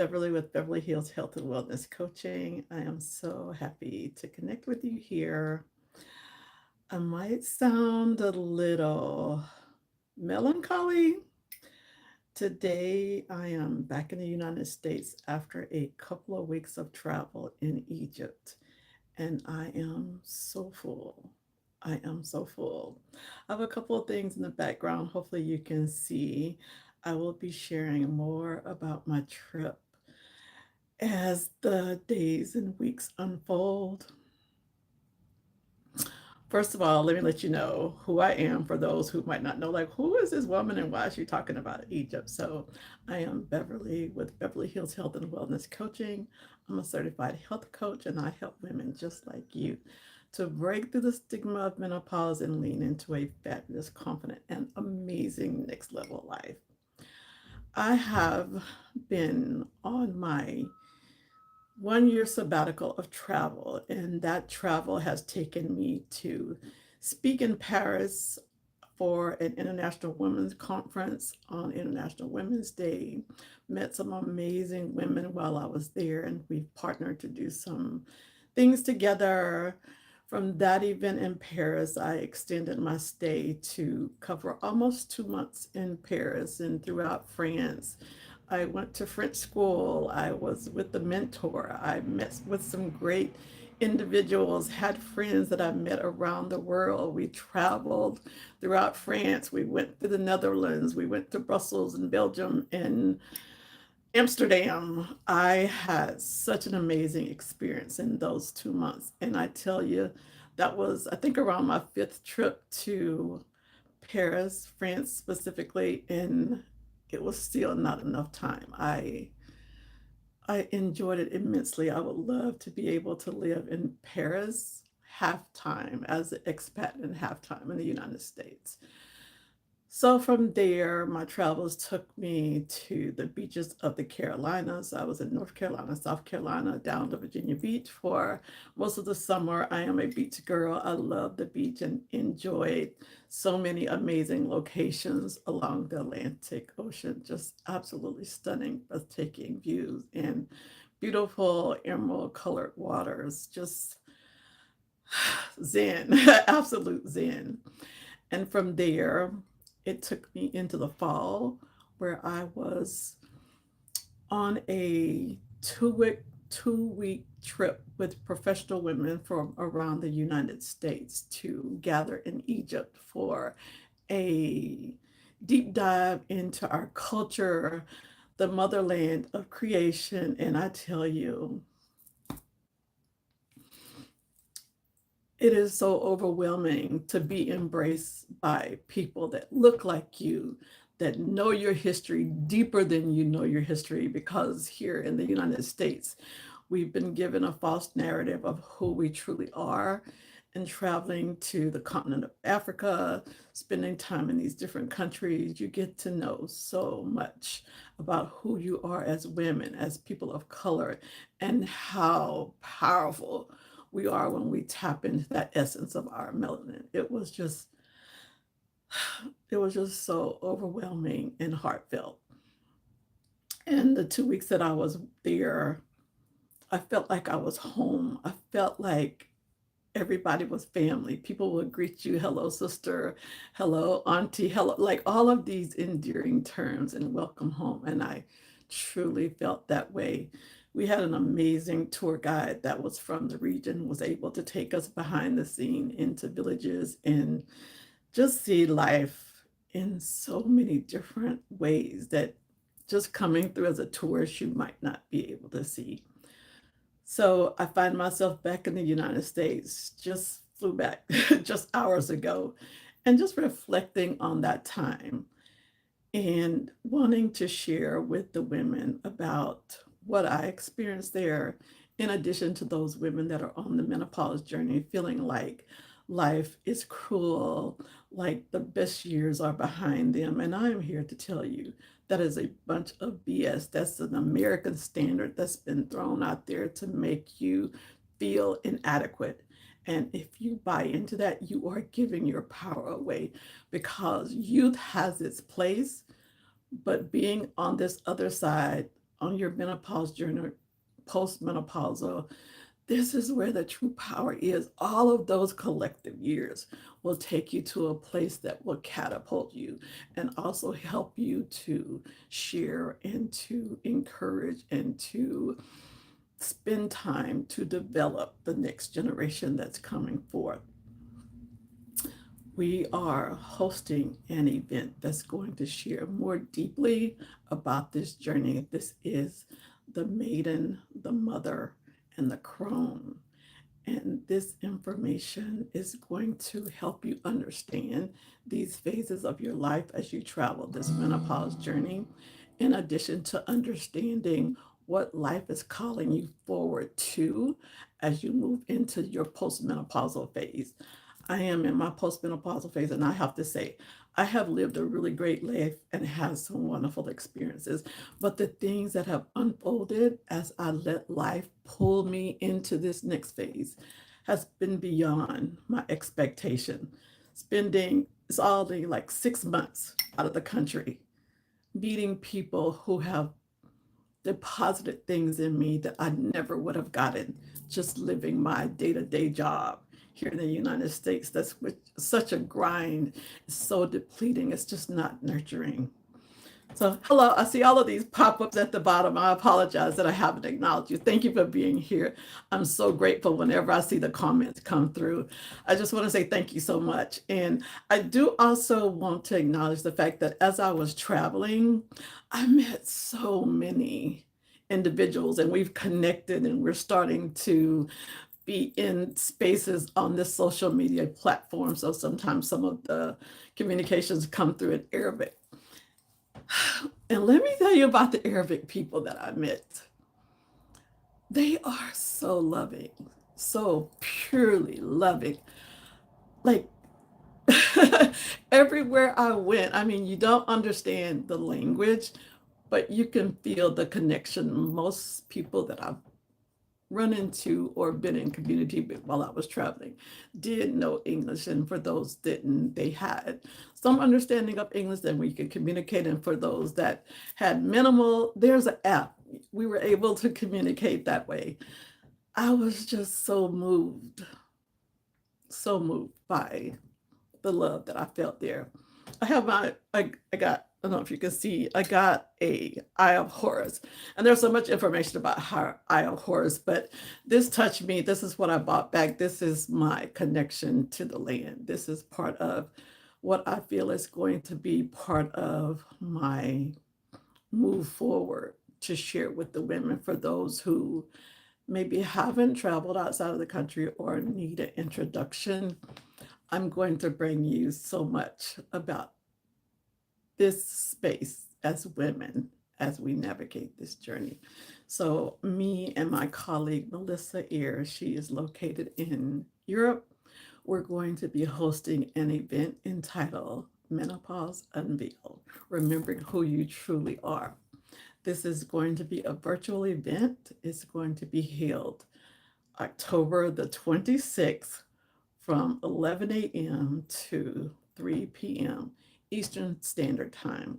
Beverly with Beverly Hills Health and Wellness Coaching. I am so happy to connect with you here. I might sound a little melancholy. Today, I am back in the United States after a couple of weeks of travel in Egypt, and I am so full. I am so full. I have a couple of things in the background. Hopefully, you can see. I will be sharing more about my trip as the days and weeks unfold. First of all, let me let you know who I am for those who might not know, like, who is this woman and why is she talking about Egypt? So, I am Beverly with Beverly Hills Health and Wellness Coaching. I'm a certified health coach and I help women just like you to break through the stigma of menopause and lean into a fabulous, confident, and amazing next level life. I have been on my 1 year sabbatical of travel, and that travel has taken me to speak in Paris for an International Women's Conference on International Women's Day. Met some amazing women while I was there, and we've partnered to do some things together. From that event in Paris, I extended my stay to cover almost 2 months in Paris and throughout France. I went to French school. I was with the mentor. I met with some great individuals, had friends that I met around the world. We traveled throughout France. We went to the Netherlands. We went to Brussels and Belgium and Amsterdam. I had such an amazing experience in those 2 months. And I tell you, that was, I think, around my fifth trip to Paris, France specifically, and it was still not enough time. I enjoyed it immensely. I would love to be able to live in Paris half time as an expat and half time in the United States. So from there, my travels took me to the beaches of the Carolinas. I was in North Carolina, South Carolina, down to Virginia Beach for most of the summer. I am a beach girl. I love the beach and enjoyed so many amazing locations along the Atlantic Ocean. Just absolutely stunning, breathtaking views and beautiful emerald colored waters. Just zen, absolute zen. And from there, it took me into the fall where I was on a 2 week trip with professional women from around the United States to gather in Egypt for a deep dive into our culture, the motherland of creation. And I tell you, it is so overwhelming to be embraced by people that look like you, that know your history deeper than you know your history, because here in the United States, we've been given a false narrative of who we truly are. And traveling to the continent of Africa, spending time in these different countries, you get to know so much about who you are as women, as people of color, and how powerful we are when we tap into that essence of our melanin. It was just so overwhelming and heartfelt. And the 2 weeks that I was there, I felt like I was home. I felt like everybody was family. People would greet you, hello, sister, hello, auntie, hello, like all of these endearing terms and welcome home. And I truly felt that way. We had an amazing tour guide that was from the region, was able to take us behind the scene into villages and just see life in so many different ways that just coming through as a tourist you might not be able to see. So I find myself back in the United States, just flew back just hours ago, and just reflecting on that time and wanting to share with the women about what I experienced there, in addition to those women that are on the menopause journey, feeling like life is cruel, like the best years are behind them. And I am here to tell you that is a bunch of BS. That's an American standard that's been thrown out there to make you feel inadequate. And if you buy into that, you are giving your power away, because youth has its place, but being on this other side on your menopause journey, postmenopausal, this is where the true power is. All of those collective years will take you to a place that will catapult you and also help you to share and to encourage and to spend time to develop the next generation that's coming forth. We are hosting an event that's going to share more deeply about this journey. This is the maiden, the mother, and the crone. And this information is going to help you understand these phases of your life as you travel this menopause journey, in addition to understanding what life is calling you forward to as you move into your postmenopausal phase. I am in my postmenopausal phase, and I have to say, I have lived a really great life and had some wonderful experiences. But the things that have unfolded as I let life pull me into this next phase has been beyond my expectation. Spending it's already like 6 months out of the country, meeting people who have deposited things in me that I never would have gotten just living my day-to-day job here in the United States. That's such a grind. It's so depleting. It's just not nurturing. So, hello, I see all of these pop ups at the bottom. I apologize that I haven't acknowledged you. Thank you for being here. I'm so grateful whenever I see the comments come through. I just want to say thank you so much. And I do also want to acknowledge the fact that as I was traveling, I met so many individuals and we've connected and we're starting to be in spaces on this social media platform. So sometimes some of the communications come through in Arabic. And let me tell you about the Arabic people that I met. They are so loving, so purely loving. Like everywhere I went, I mean, you don't understand the language, but you can feel the connection. Most people that I've run into or been in community with while I was traveling did know English, and for those didn't, they had some understanding of English and we could communicate. And for those that had minimal, there's an app. We were able to communicate that way. I was just so moved by the love that I felt there. I have I got, I don't know if you can see, I got a Eye of Horus. And there's so much information about how Eye of Horus, but this touched me. This is what I bought back. This is my connection to the land. This is part of what I feel is going to be part of my move forward to share with the women for those who maybe haven't traveled outside of the country or need an introduction. I'm going to bring you so much about this space as women as we navigate this journey. So, me and my colleague Melissa Ayers, she is located in Europe. We're going to be hosting an event entitled Menopause Unveiled, remembering who you truly are. This is going to be a virtual event. It's going to be held October the 26th from 11 a.m. to 3 p.m. Eastern Standard Time.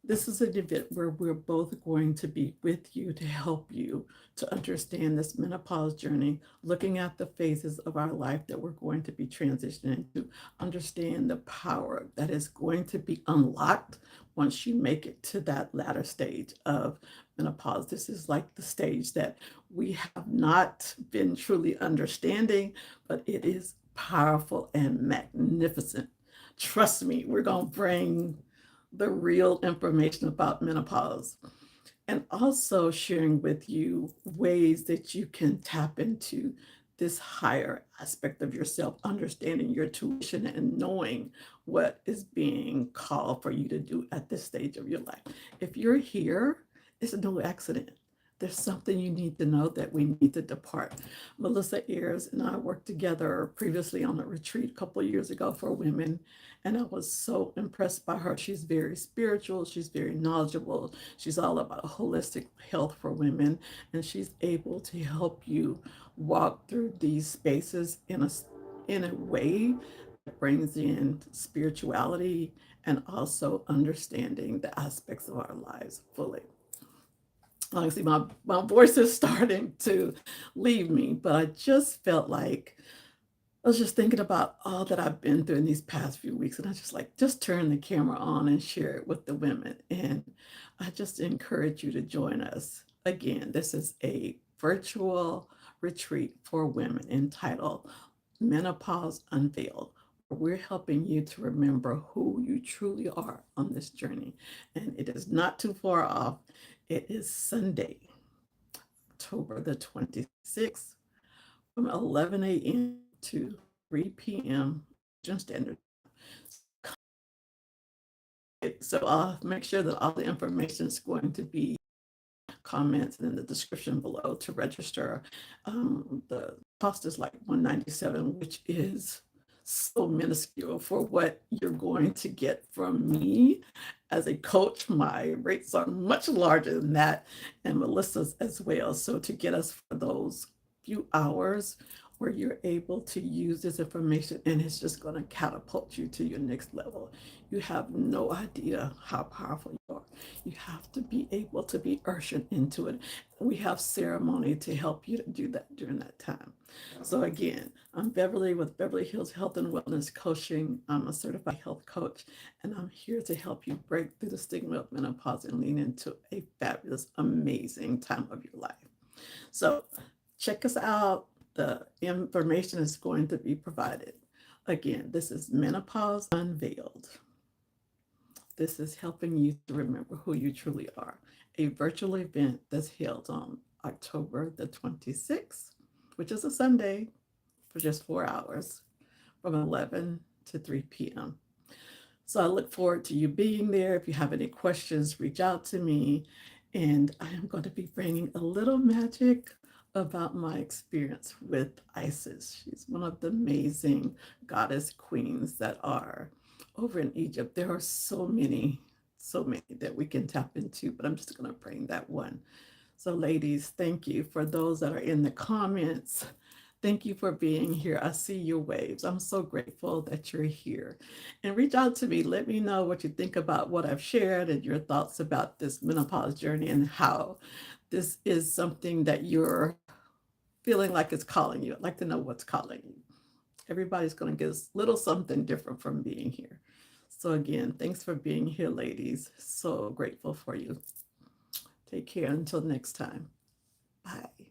This is an event where we're both going to be with you to help you to understand this menopause journey, looking at the phases of our life that we're going to be transitioning to, understand the power that is going to be unlocked once you make it to that latter stage of menopause. This is like the stage that we have not been truly understanding, but it is powerful and magnificent. Trust me, we're going to bring the real information about menopause and also sharing with you ways that you can tap into this higher aspect of yourself, understanding your tuition and knowing what is being called for you to do at this stage of your life. If you're here, it's no accident. There's something you need to know that we need to depart. Melissa Ayers and I worked together previously on a retreat a couple of years ago for women, and I was so impressed by her. She's very spiritual, she's very knowledgeable, she's all about holistic health for women, and she's able to help you walk through these spaces in a way that brings in spirituality and also understanding the aspects of our lives fully. Honestly, my voice is starting to leave me, but I just felt like I was just thinking about all that I've been through in these past few weeks, and I just like just turn the camera on and share it with the women. And I just encourage you to join us. Again, this is a virtual retreat for women entitled Menopause Unveiled. We're helping you to remember who you truly are on this journey. And it is not too far off. It is Sunday, October the 26th from 11 a.m. to 3 p.m. Eastern Standard. So I'll make sure that all the information is going to be comments and in the description below to register. The cost is like $197, which is so minuscule for what you're going to get from me as a coach. My rates are much larger than that, and Melissa's as well. So to get us for those few hours where you're able to use this information, and it's just going to catapult you to your next level. You have no idea how powerful you are. You have to be able to be ushered into it. We have ceremony to help you to do that during that time. So again, I'm Beverly with Beverly Hills Health and Wellness Coaching. I'm a certified health coach, and I'm here to help you break through the stigma of menopause and lean into a fabulous, amazing time of your life. So check us out. The information is going to be provided. Again, this is Menopause Unveiled. This is helping you to remember who you truly are. A virtual event that's held on October the 26th, which is a Sunday, for just 4 hours from 11 to 3 p.m. So I look forward to you being there. If you have any questions, reach out to me. And I am going to be bringing a little magic about my experience with Isis. She's one of the amazing goddess queens that are over in Egypt. There are so many that we can tap into, but I'm just going to bring that one. So, ladies, thank you for those that are in the comments. Thank you for being here. I see your waves. I'm so grateful that you're here. And reach out to me. Let me know what you think about what I've shared and your thoughts about this menopause journey and how this is something that you're feeling like it's calling you. I'd like to know what's calling you. Everybody's going to get a little something different from being here. So, again, thanks for being here, ladies. So grateful for you. Take care until next time. Bye.